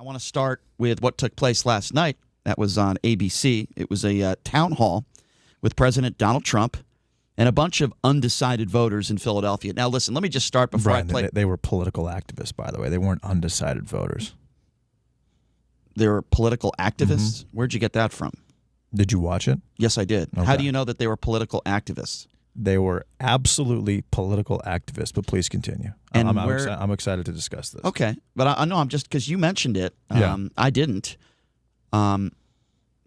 want to start with what took place last night. That was on ABC. It was a town hall with President Donald Trump and a bunch of undecided voters in Philadelphia. Now, listen, let me just start before Brian, I play. They were political activists, by the way. They weren't undecided voters. They were political activists? Where'd you get that from? Did you watch it? Yes, I did. Okay. How do you know that they were political activists? They were absolutely political activists, but please continue. And I'm excited to discuss this. Okay, but I know I'm just because you mentioned it. I didn't.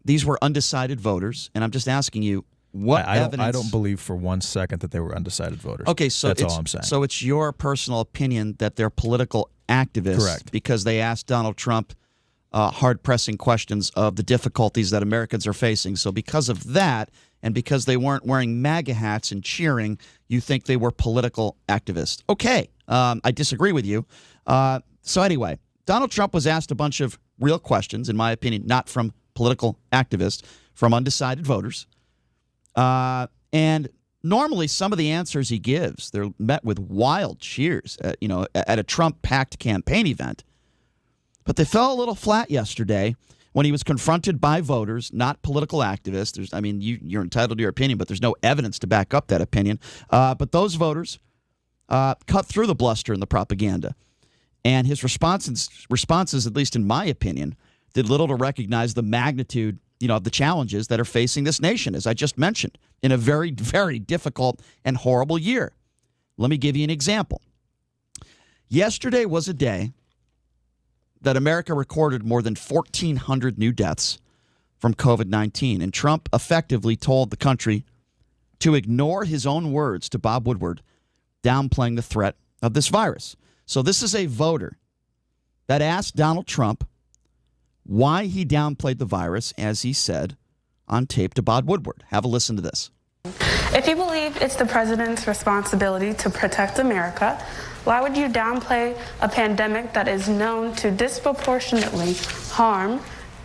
These were undecided voters, and I'm just asking you what evidence. I don't believe for 1 second that they were undecided voters. Okay, so that's all I'm saying. So it's your personal opinion that they're political activists, correct? Because they asked Donald Trump hard-pressing questions of the difficulties that Americans are facing. So because of that, and because they weren't wearing MAGA hats and cheering, you think they were political activists. Okay, I disagree with you. So anyway, Donald Trump was asked a bunch of real questions, in my opinion, not from political activists, from undecided voters. And normally some of the answers he gives, they're met with wild cheers, at a Trump-packed campaign event. But they fell a little flat yesterday when he was confronted by voters, not political activists. You're entitled to your opinion, but there's no evidence to back up that opinion. But those voters cut through the bluster and the propaganda. And his responses, at least in my opinion, did little to recognize the magnitude, of the challenges that are facing this nation, as I just mentioned, in a very, very difficult and horrible year. Let me give you an example. Yesterday was a day that America recorded more than 1,400 new deaths from COVID-19, and Trump effectively told the country to ignore his own words to Bob Woodward, downplaying the threat of this virus. So this is a voter that asked Donald Trump why he downplayed the virus, as he said on tape to Bob Woodward. Have a listen to this. If you believe it's the president's responsibility to protect America, why would you downplay a pandemic that is known to disproportionately harm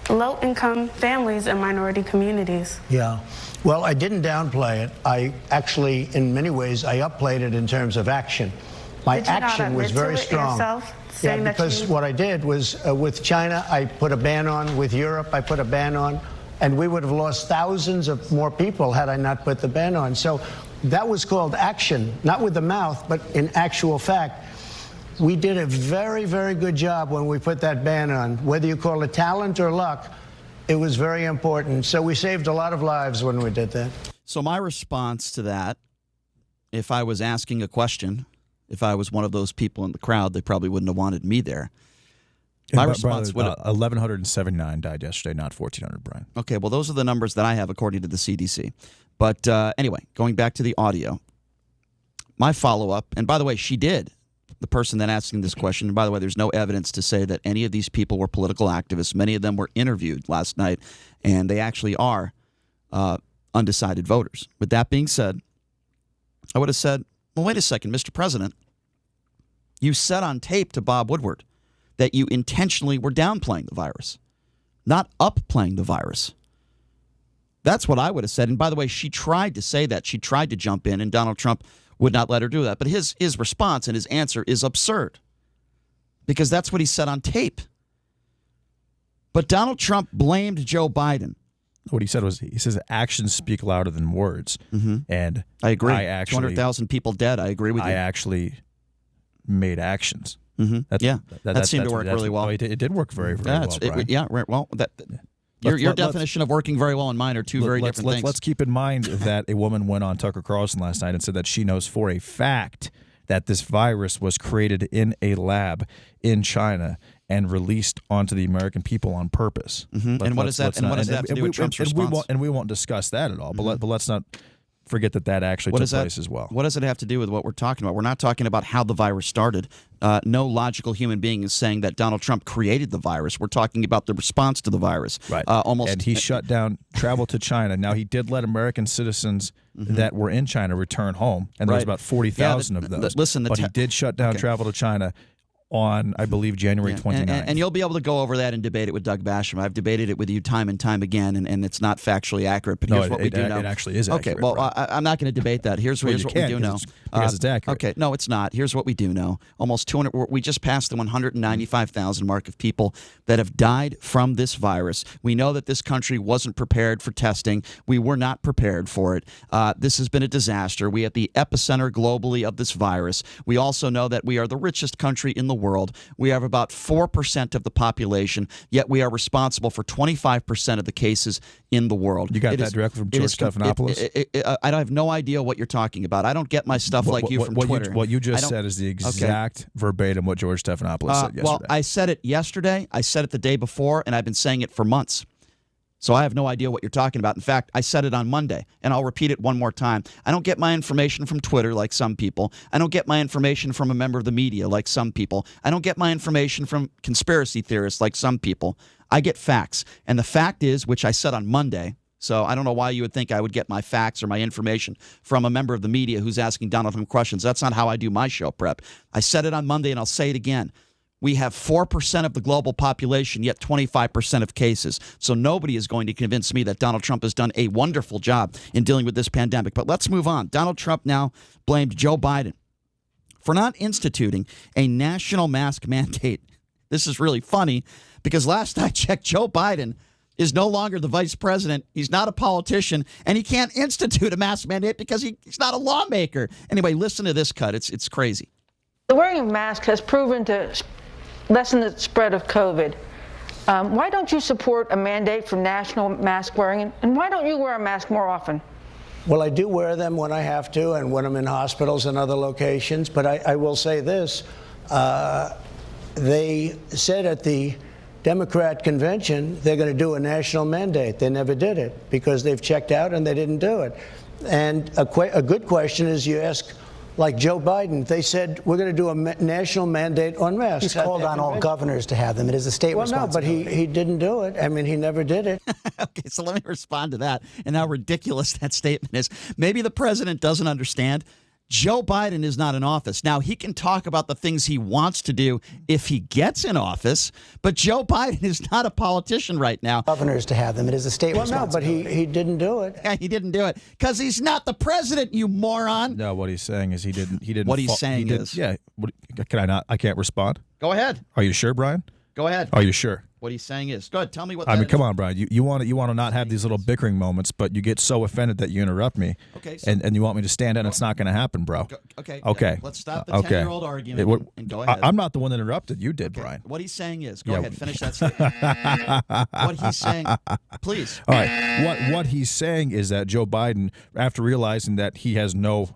low-income families and minority communities? Yeah. Well, I didn't downplay it. I actually, in many ways, I upplayed it in terms of action. My action was very strong. Yeah, because what I did was with China, I put a ban on. With Europe, I put a ban on. And we would have lost thousands of more people had I not put the ban on. So that was called action, not with the mouth, but in actual fact. We did a very, very good job when we put that ban on. Whether you call it talent or luck, it was very important. So we saved a lot of lives when we did that. So my response to that, if I was asking a question, if I was one of those people in the crowd, they probably wouldn't have wanted me there. My response would have... 1,179 died yesterday, not 1,400, Brian. Okay, well, those are the numbers that I have according to the CDC. But anyway, going back to the audio, my follow-up, and by the way, she did, the person that asking this question, and by the way, there's no evidence to say that any of these people were political activists. Many of them were interviewed last night, and they actually are undecided voters. With that being said, I would have said, well, wait a second, Mr. President, you said on tape to Bob Woodward that you intentionally were downplaying the virus, not upplaying the virus. That's what I would have said. And by the way, she tried to say that. She tried to jump in, and Donald Trump would not let her do that. But his response and his answer is absurd because that's what he said on tape. But Donald Trump blamed Joe Biden. What he said was, he says actions speak louder than words. And I agree. 200,000 people dead. I agree with you. I actually made actions. That seemed to work really well. It did work very, very well, Brian. Right. Well, your definition of working very well and mine are two very different things. Let's keep in mind that a woman went on Tucker Carlson last night and said that she knows for a fact that this virus was created in a lab in China and released onto the American people on purpose. And what does that have to do with Trump's response? We won't discuss that at all. But let's not forget that actually took place as well. What does it have to do with what we're talking about? We're not talking about how the virus started. No logical human being is saying that Donald Trump created the virus. We're talking about the response to the virus. Right. And he shut down travel to China. Now, he did let American citizens that were in China return home, and there was about 40,000 of those. But he did shut down travel to China on, I believe, January 29th. And you'll be able to go over that and debate it with Doug Basham. I've debated it with you time and time again, and it's not factually accurate. But here's what we do know. It actually is accurate. Okay, well, I'm not going to debate that. Here's what we do know. Because it's accurate. Okay, no, it's not. Here's what we do know. Almost 200. We just passed the 195,000 mark of people that have died from this virus. We know that this country wasn't prepared for testing. We were not prepared for it. This has been a disaster. We are at the epicenter globally of this virus. We also know that we are the richest country in the world. We have about 4% of the population, yet we are responsible for 25% of the cases in the world. You got that directly from George Stephanopoulos? I have no idea what you're talking about. I don't get my stuff like you from Twitter. What you just said is the exact verbatim what George Stephanopoulos said yesterday. Well, I said it yesterday. I said it the day before, and I've been saying it for months. So I have no idea what you're talking about. In fact, I said it on Monday, and I'll repeat it one more time. I don't get my information from Twitter like some people. I don't get my information from a member of the media like some people. I don't get my information from conspiracy theorists like some people. I get facts. And the fact is, which I said on Monday, so I don't know why you would think I would get my facts or my information from a member of the media who's asking Donald Trump questions. That's not how I do my show prep. I said it on Monday, and I'll say it again. We have 4% of the global population, yet 25% of cases. So nobody is going to convince me that Donald Trump has done a wonderful job in dealing with this pandemic. But let's move on. Donald Trump now blamed Joe Biden for not instituting a national mask mandate. This is really funny because last I checked, Joe Biden is no longer the vice president. He's not a politician, and he can't institute a mask mandate because he's not a lawmaker. Anyway, listen to this cut. It's crazy. The wearing of masks has proven to lessen the spread of COVID. Why don't you support a mandate for national mask wearing, and why don't you wear a mask more often? Well, I do wear them when I have to and when I'm in hospitals and other locations, but I will say this. They said at the Democrat convention they're going to do a national mandate. They never did it because they've checked out and they didn't do it. And a good question is you ask, like Joe Biden, they said, we're going to do a national mandate on masks. He's called on all governors to have them. It is a state responsibility. No, but he didn't do it. I mean, he never did it. Okay, so let me respond to that and how ridiculous that statement is. Maybe the president doesn't understand. Joe Biden is not in office. Now, he can talk about the things he wants to do if he gets in office, but Joe Biden is not a politician right now. Governors to have them. It is a state responsibility. No, but he didn't do it. Yeah, he didn't do it because he's not the president, you moron. No, what he's saying is he didn't. What he's saying is. Yeah. Can I not? I can't respond. Go ahead. Are you sure, Brian? Go ahead. Are you sure? What he's saying is. Go ahead. Tell me what. I mean, come on, Brian. You want to not have these little bickering moments, but you get so offended that you interrupt me. Okay. So and you want me to stand in. It's not going to happen, bro. Okay. Okay. Let's stop the 10-year-old argument and go ahead. I'm not the one that interrupted. You did, Brian. What he's saying is. Go ahead. Finish that statement. What he's saying. Please. All right. What he's saying is that Joe Biden, after realizing that he has no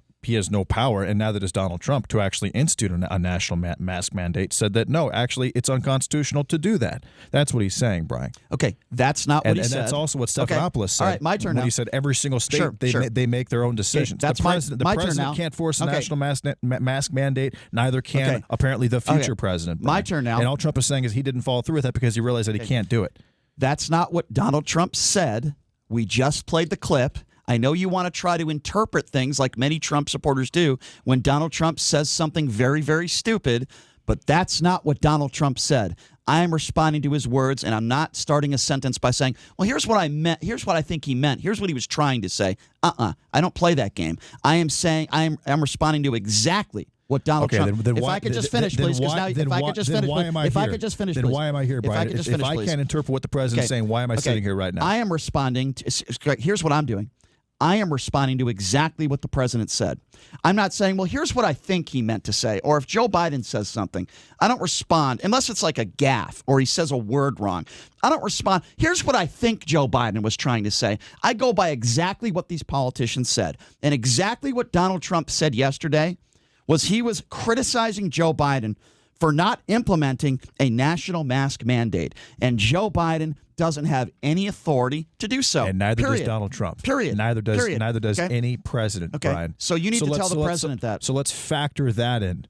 power, and now that it's Donald Trump, to actually institute a national mask mandate, said that, no, actually, it's unconstitutional to do that. That's what he's saying, Brian. Okay, that's not what he said. And that's also what Stephanopoulos said. All right, my turn now. He said every single state, they make their own decisions. Okay, the president can't force a national mask mandate. Neither can, apparently, the future president. Brian. My turn now. And all Trump is saying is he didn't follow through with that because he realized that he can't do it. That's not what Donald Trump said. We just played the clip. I know you want to try to interpret things like many Trump supporters do when Donald Trump says something very, very stupid, but that's not what Donald Trump said. I am responding to his words, and I'm not starting a sentence by saying, well, here's what I meant. Here's what I think he meant. Here's what he was trying to say. I don't play that game. I am saying I'm responding to exactly what Donald Trump. Then if I could just finish, please, because now if I could just finish, if I could just finish, then why am I here, Brian? If I can't interpret what the president's saying, why am I sitting here right now? I am responding to. Here's what I'm doing. I am responding to exactly what the president said. I'm not saying, well, here's what I think he meant to say. Or if Joe Biden says something, I don't respond unless it's like a gaffe or he says a word wrong. I don't respond. Here's what I think Joe Biden was trying to say. I go by exactly what these politicians said. And exactly what Donald Trump said yesterday was he was criticizing Joe Biden for not implementing a national mask mandate. And Joe Biden doesn't have any authority to do so. And neither does Donald Trump. Period. Neither does any president, Brian. So you need to tell the president that. So let's factor that in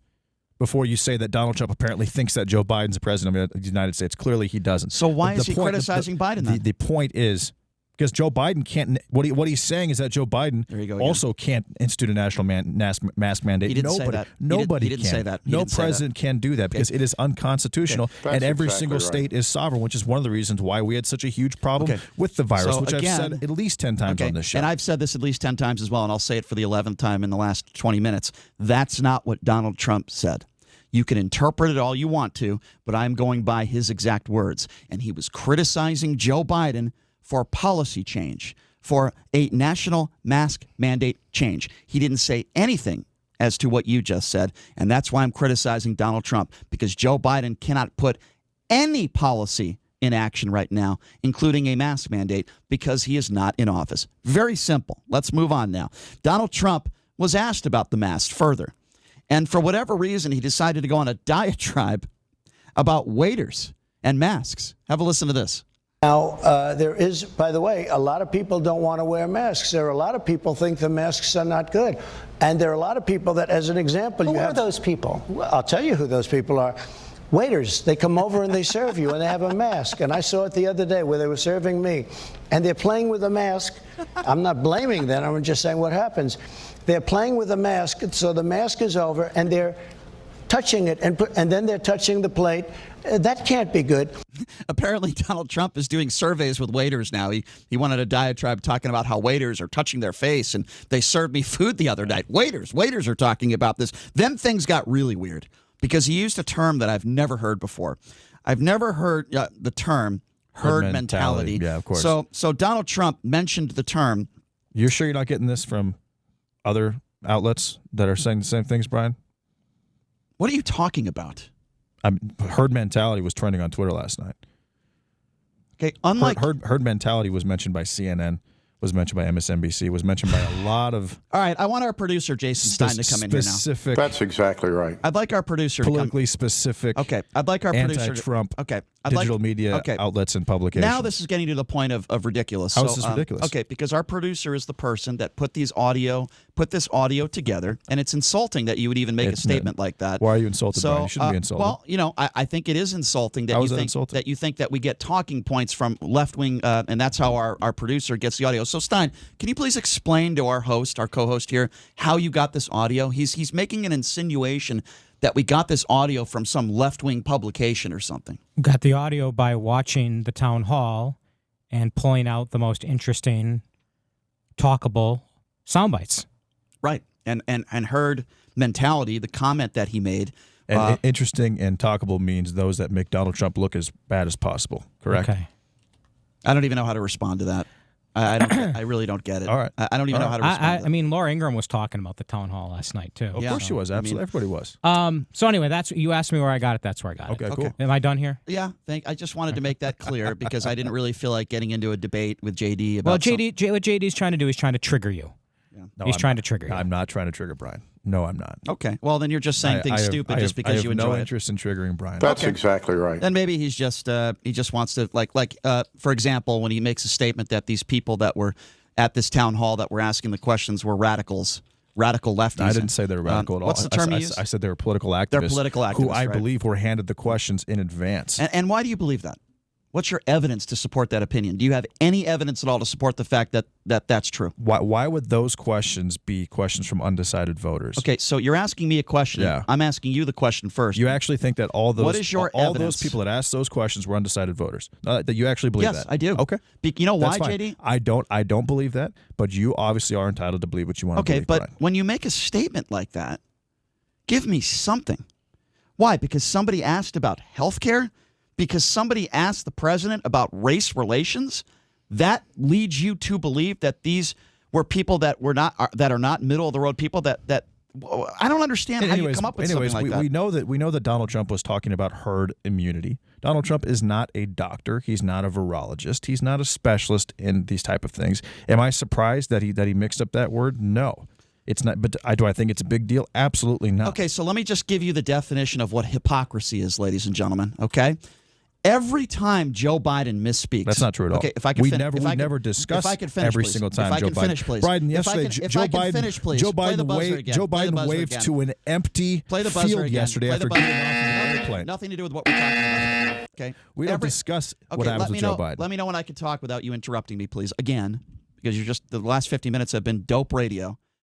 before you say that Donald Trump apparently thinks that Joe Biden's the president of the United States. Clearly he doesn't. So why is he criticizing Biden then? The point is, Because Joe Biden can't. What he's saying is that Joe Biden also can't institute a national mask mandate. He didn't say that. Nobody he didn't can. Say that. No president can do that because it is unconstitutional, and every single state is sovereign, which is one of the reasons why we had such a huge problem with the virus, which I've said at least 10 times on this show. And I've said this at least 10 times as well, and I'll say it for the 11th time in the last 20 minutes. That's not what Donald Trump said. You can interpret it all you want to, but I'm going by his exact words. And he was criticizing Joe Biden for policy change, for a national mask mandate change. He didn't say anything as to what you just said, and that's why I'm criticizing Donald Trump, because Joe Biden cannot put any policy in action right now, including a mask mandate, because he is not in office. Very simple. Let's move on now. Donald Trump was asked about the mask further, and for whatever reason, he decided to go on a diatribe about waiters and masks. Have a listen to this. Now, there is, by the way, a lot of people don't want to wear masks. There are a lot of people think the masks are not good. And there are a lot of people that, as an example, Who are those people? Well, I'll tell you who those people are. Waiters. They come over and they serve you, and they have a mask. And I saw it the other day where they were serving me. And they're playing with a mask. I'm not blaming them. I'm just saying what happens. They're playing with a mask, so the mask is over, and they're touching it, and then they're touching the plate. That can't be good. Apparently, Donald Trump is doing surveys with waiters now. He wanted a diatribe talking about how waiters are touching their face, and they served me food the other night. Waiters are talking about this. Then things got really weird because he used a term that I've never heard before. I've never heard the term herd mentality. Yeah, of course. So Donald Trump mentioned the term. You're sure you're not getting this from other outlets that are saying the same things, Brian? What are you talking about? Herd mentality was trending on Twitter last night. Okay, unlike herd mentality was mentioned by CNN, was mentioned by MSNBC, was mentioned by a lot of. All right, I want our producer Jason Stein to come in here now. That's exactly right. I'd like our producer politically specific. Okay, I'd like our producer anti-Trump. Okay, digital media outlets and publications. Now this is getting to the point of ridiculous. How is this ridiculous? Okay, because our producer is the person that put this audio together, and it's insulting that you would even make a statement like that. Why are you insulted, Brian? You shouldn't be insulted. Well, I think it is insulting that you think that we get talking points from left wing, and that's how our producer gets the audio. So Stein, can you please explain to our co-host here, how you got this audio? He's making an insinuation that we got this audio from some left-wing publication or something. Got the audio by watching the town hall and pulling out the most interesting, talkable sound bites. Right, and herd mentality, the comment that he made. And interesting and talkable means those that make Donald Trump look as bad as possible, correct? Okay. I don't even know how to respond to that. I really don't get it. All right. I don't even know how to respond to that. I mean, Laura Ingraham was talking about the town hall last night, too. Of course she was. Absolutely. Everybody was. So anyway, you asked me where I got it. That's where I got it. Okay, cool. Am I done here? Yeah, I just wanted to make that clear because I didn't really feel like getting into a debate with JD about what JD's trying to do is trying to trigger you. Yeah. No, He's trying to trigger you. I'm not trying to trigger Brian. No, I'm not. Okay. Well, then you're just saying things stupid just because you enjoy it. I have no interest in triggering Brian. That's exactly right. Then maybe he just wants to like for example, when he makes a statement that these people that were at this town hall that were asking the questions were radical lefties. I didn't say they were radical at all. What's the term you used? I said they were political activists. They're political activists, who I right? believe were handed the questions in advance. And why do you believe that? What's your evidence to support that opinion? Do you have any evidence at all to support the fact that that's true? Why would those questions be questions from undecided voters? Okay, so you're asking me a question. Yeah. I'm asking you the question first. You actually think that all those evidence? those people that asked those questions were undecided voters? That you actually believe that? Yes, I do. Okay. You know why, That's fine. JD? I don't believe that, but you obviously are entitled to believe what you want to believe. Okay, but Brian. when you make a statement like that, give me something. Why? Because somebody asked about health care? Because somebody asked the president about race relations? That leads you to believe that these were people that are not middle of the road people that I don't understand how you come up with something like that. We know that Donald Trump was talking about herd immunity. Donald Trump is not a doctor. He's not a virologist. He's not a specialist in these type of things. Am I surprised that he mixed up that word? No. It's not, but do I think it's a big deal? Absolutely not. Okay, so let me just give you the definition of what hypocrisy is, ladies and gentlemen, okay? Every time Joe Biden misspeaks. That's not true at all. Okay, if I could we never discuss every single time Joe Biden. If I can finish, please. Biden, yesterday, Joe Biden waved to an empty field yesterday after getting plane. Nothing to do with what we're talking about. Okay. We don't discuss what happens with Joe Biden. Let me know when I can talk without you interrupting me, please. Again, because the last 50 minutes have been dope radio.